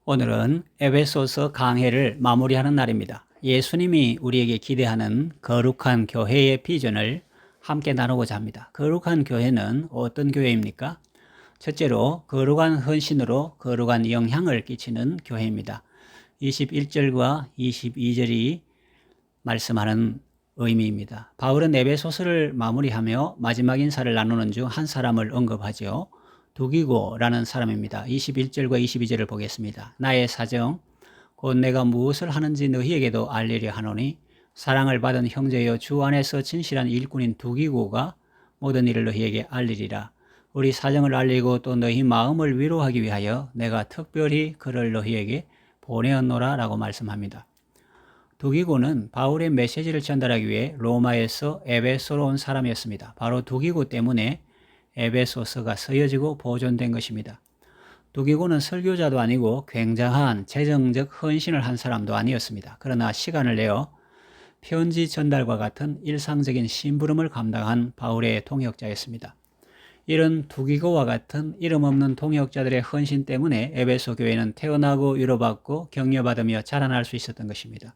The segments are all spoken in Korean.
오늘은 에베소서 강해를 마무리하는 날입니다. 예수님이 우리에게 기대하는 거룩한 교회의 비전을 함께 나누고자 합니다. 거룩한 교회는 어떤 교회입니까? 첫째로 거룩한 헌신으로 거룩한 영향을 끼치는 교회입니다. 21절과 22절이 말씀하는 의미입니다. 바울은 에베소서를 마무리하며 마지막 인사를 나누는 중 한 사람을 언급하죠. 두기고라는 사람입니다. 21절과 22절을 보겠습니다. 나의 사정 곧 내가 무엇을 하는지 너희에게도 알리려 하노니 사랑을 받은 형제여 주 안에서 진실한 일꾼인 두기고가 모든 일을 너희에게 알리리라. 우리 사정을 알리고 또 너희 마음을 위로하기 위하여 내가 특별히 그를 너희에게 보내었노라 라고 말씀합니다. 두기고는 바울의 메시지를 전달하기 위해 로마에서 에베소로 온 사람이었습니다. 바로 두기고 때문에 에베소서가 쓰여지고 보존된 것입니다. 두기고는 설교자도 아니고 굉장한 재정적 헌신을 한 사람도 아니었습니다. 그러나 시간을 내어 편지 전달과 같은 일상적인 심부름을 감당한 바울의 동역자였습니다. 이런 두기고와 같은 이름 없는 동역자들의 헌신 때문에 에베소 교회는 태어나고 위로받고 격려받으며 자라날 수 있었던 것입니다.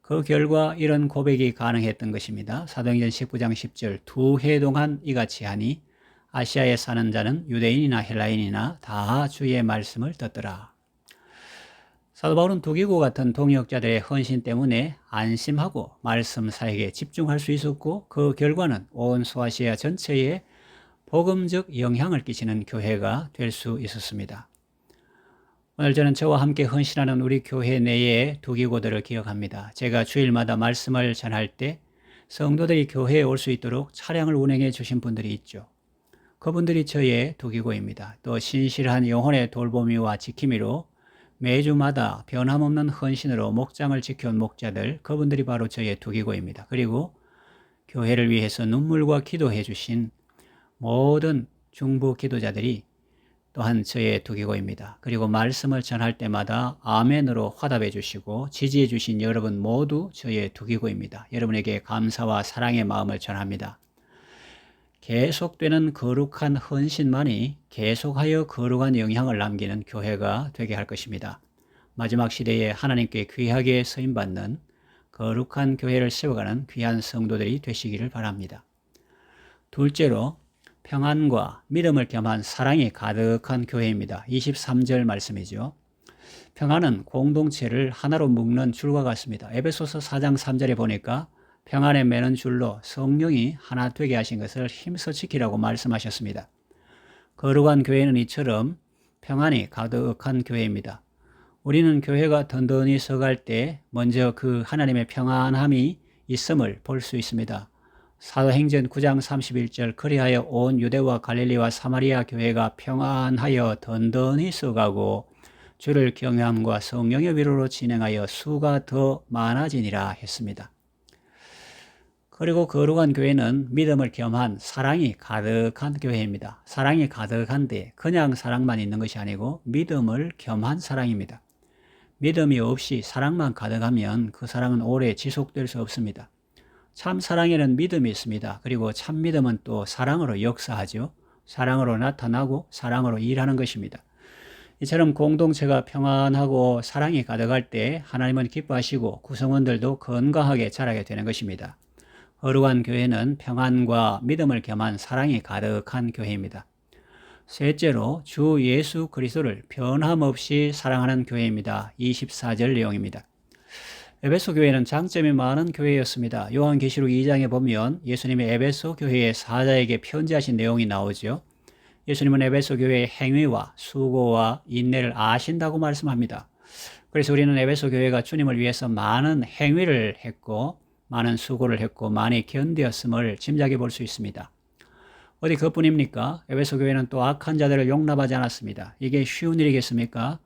그 결과 이런 고백이 가능했던 것입니다. 사도행전 19장 10절 두 해 동안 이같이 하니 아시아에 사는 자는 유대인이나 헬라인이나 다 주의 말씀을 듣더라. 사도 바울은 두기고 같은 동역자들의 헌신 때문에 안심하고 말씀 사역에 집중할 수 있었고 그 결과는 온 소아시아 전체에 복음적 영향을 끼치는 교회가 될 수 있었습니다. 오늘 저는 저와 함께 헌신하는 우리 교회 내의 두기고들을 기억합니다. 제가 주일마다 말씀을 전할 때 성도들이 교회에 올 수 있도록 차량을 운행해 주신 분들이 있죠. 그분들이 저의 두기고입니다. 또 신실한 영혼의 돌보미와 지킴이로 매주마다 변함없는 헌신으로 목장을 지켜온 목자들, 그분들이 바로 저의 두기고입니다. 그리고 교회를 위해서 눈물과 기도해 주신 모든 중부 기도자들이 또한 저의 두기고입니다. 그리고 말씀을 전할 때마다 아멘으로 화답해 주시고 지지해 주신 여러분 모두 저의 두기고입니다. 여러분에게 감사와 사랑의 마음을 전합니다. 계속되는 거룩한 헌신만이 계속하여 거룩한 영향을 남기는 교회가 되게 할 것입니다. 마지막 시대에 하나님께 귀하게 쓰임받는 거룩한 교회를 세워가는 귀한 성도들이 되시기를 바랍니다. 둘째로 평안과 믿음을 겸한 사랑이 가득한 교회입니다. 23절 말씀이죠. 평안은 공동체를 하나로 묶는 줄과 같습니다. 에베소서 4장 3절에 보니까 평안에 매는 줄로 성령이 하나 되게 하신 것을 힘써 지키라고 말씀하셨습니다. 거룩한 교회는 이처럼 평안이 가득한 교회입니다. 우리는 교회가 든든히 서갈 때 먼저 그 하나님의 평안함이 있음을 볼 수 있습니다. 사도행전 9장 31절 그리하여 온 유대와 갈릴리와 사마리아 교회가 평안하여 든든히 서가고 주를 경외함과 성령의 위로로 진행하여 수가 더 많아지니라 했습니다. 그리고 거룩한 교회는 믿음을 겸한 사랑이 가득한 교회입니다. 사랑이 가득한데 그냥 사랑만 있는 것이 아니고 믿음을 겸한 사랑입니다. 믿음이 없이 사랑만 가득하면 그 사랑은 오래 지속될 수 없습니다. 참 사랑에는 믿음이 있습니다. 그리고 참 믿음은 또 사랑으로 역사하죠. 사랑으로 나타나고 사랑으로 일하는 것입니다. 이처럼 공동체가 평안하고 사랑이 가득할 때 하나님은 기뻐하시고 구성원들도 건강하게 자라게 되는 것입니다. 거룩한 교회는 평안과 믿음을 겸한 사랑이 가득한 교회입니다. 셋째로 주 예수 그리스도를 변함없이 사랑하는 교회입니다. 24절 내용입니다. 에베소 교회는 장점이 많은 교회였습니다. 요한계시록 2장에 보면 예수님이 에베소 교회의 사자에게 편지하신 내용이 나오죠. 예수님은 에베소 교회의 행위와 수고와 인내를 아신다고 말씀합니다. 그래서 우리는 에베소 교회가 주님을 위해서 많은 행위를 했고 많은 수고를 했고 많이 견디었음을 짐작해 볼 수 있습니다. 어디 그뿐입니까? 에베소 교회는 또 악한 자들을 용납하지 않았습니다. 이게 쉬운 일이겠습니까?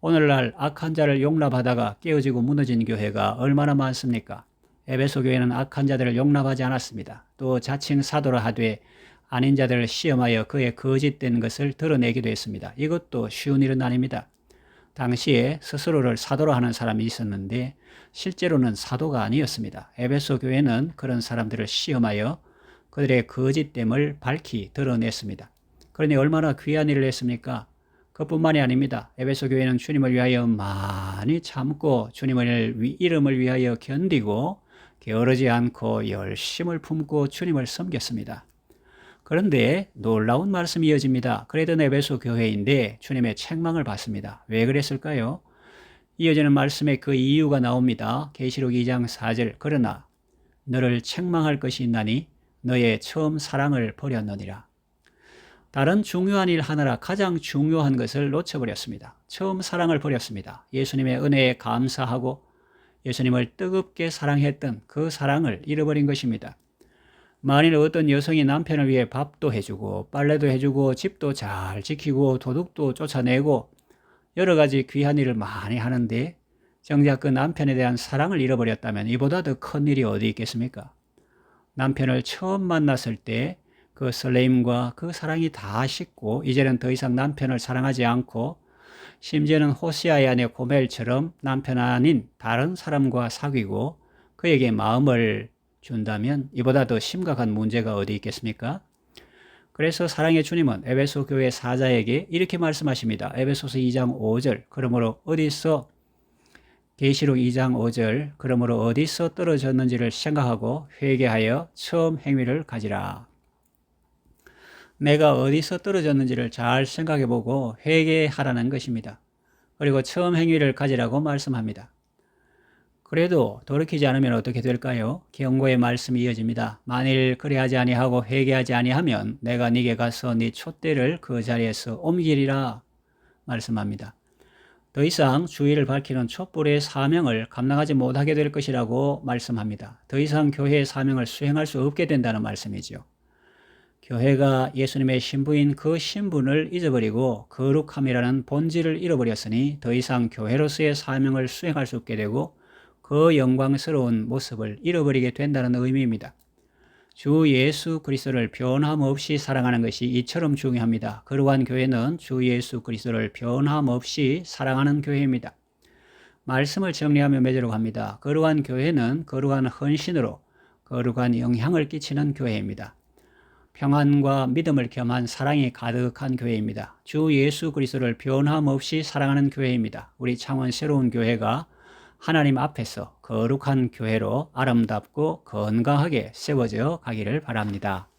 오늘날 악한 자를 용납하다가 깨어지고 무너진 교회가 얼마나 많습니까? 에베소 교회는 악한 자들을 용납하지 않았습니다. 또 자칭 사도라 하되 아닌 자들을 시험하여 그의 거짓된 것을 드러내기도 했습니다. 이것도 쉬운 일은 아닙니다. 당시에 스스로를 사도로 하는 사람이 있었는데 실제로는 사도가 아니었습니다. 에베소 교회는 그런 사람들을 시험하여 그들의 거짓됨을 밝히 드러냈습니다. 그러니 얼마나 귀한 일을 했습니까? 그뿐만이 아닙니다. 에베소 교회는 주님을 위하여 많이 참고 주님의 이름을 위하여 견디고 게으르지 않고 열심을 품고 주님을 섬겼습니다. 그런데 놀라운 말씀이 이어집니다. 그랬던 에베소 교회인데 주님의 책망을 받습니다. 왜 그랬을까요? 이어지는 말씀에 그 이유가 나옵니다. 계시록 2장 4절 그러나 너를 책망할 것이 있나니 너의 처음 사랑을 버렸느니라. 다른 중요한 일 하느라 가장 중요한 것을 놓쳐버렸습니다. 처음 사랑을 버렸습니다. 예수님의 은혜에 감사하고 예수님을 뜨겁게 사랑했던 그 사랑을 잃어버린 것입니다. 만일 어떤 여성이 남편을 위해 밥도 해주고 빨래도 해주고 집도 잘 지키고 도둑도 쫓아내고 여러 가지 귀한 일을 많이 하는데 정작 그 남편에 대한 사랑을 잃어버렸다면 이보다 더 큰 일이 어디 있겠습니까? 남편을 처음 만났을 때 그 설레임과 그 사랑이 다 식고 이제는 더 이상 남편을 사랑하지 않고 심지어는 호세아의 아내 고멜처럼 남편 아닌 다른 사람과 사귀고 그에게 마음을 준다면 이보다 더 심각한 문제가 어디 있겠습니까? 그래서 사랑의 주님은 에베소 교회 사자에게 이렇게 말씀하십니다. 에베소서 2장 5절 그러므로 계시록 2장 5절 그러므로 어디서 떨어졌는지를 생각하고 회개하여 처음 행위를 가지라. 내가 어디서 떨어졌는지를 잘 생각해보고 회개하라는 것입니다. 그리고 처음 행위를 가지라고 말씀합니다. 그래도 돌이키지 않으면 어떻게 될까요? 경고의 말씀이 이어집니다. 만일 그리하지 아니하고 회개하지 아니하면 내가 네게 가서 네 촛대를 그 자리에서 옮기리라 말씀합니다. 더 이상 주의를 밝히는 촛불의 사명을 감당하지 못하게 될 것이라고 말씀합니다. 더 이상 교회의 사명을 수행할 수 없게 된다는 말씀이죠. 교회가 예수님의 신부인 그 신분을 잊어버리고 거룩함이라는 본질을 잃어버렸으니 더 이상 교회로서의 사명을 수행할 수 없게 되고 그 영광스러운 모습을 잃어버리게 된다는 의미입니다. 주 예수 그리스도를 변함없이 사랑하는 것이 이처럼 중요합니다. 거룩한 교회는 주 예수 그리스도를 변함없이 사랑하는 교회입니다. 말씀을 정리하며 맺으러 갑니다. 거룩한 교회는 거룩한 헌신으로 거룩한 영향을 끼치는 교회입니다. 평안과 믿음을 겸한 사랑이 가득한 교회입니다. 주 예수 그리스도를 변함없이 사랑하는 교회입니다. 우리 창원 새로운 교회가 하나님 앞에서 거룩한 교회로 아름답고 건강하게 세워져 가기를 바랍니다.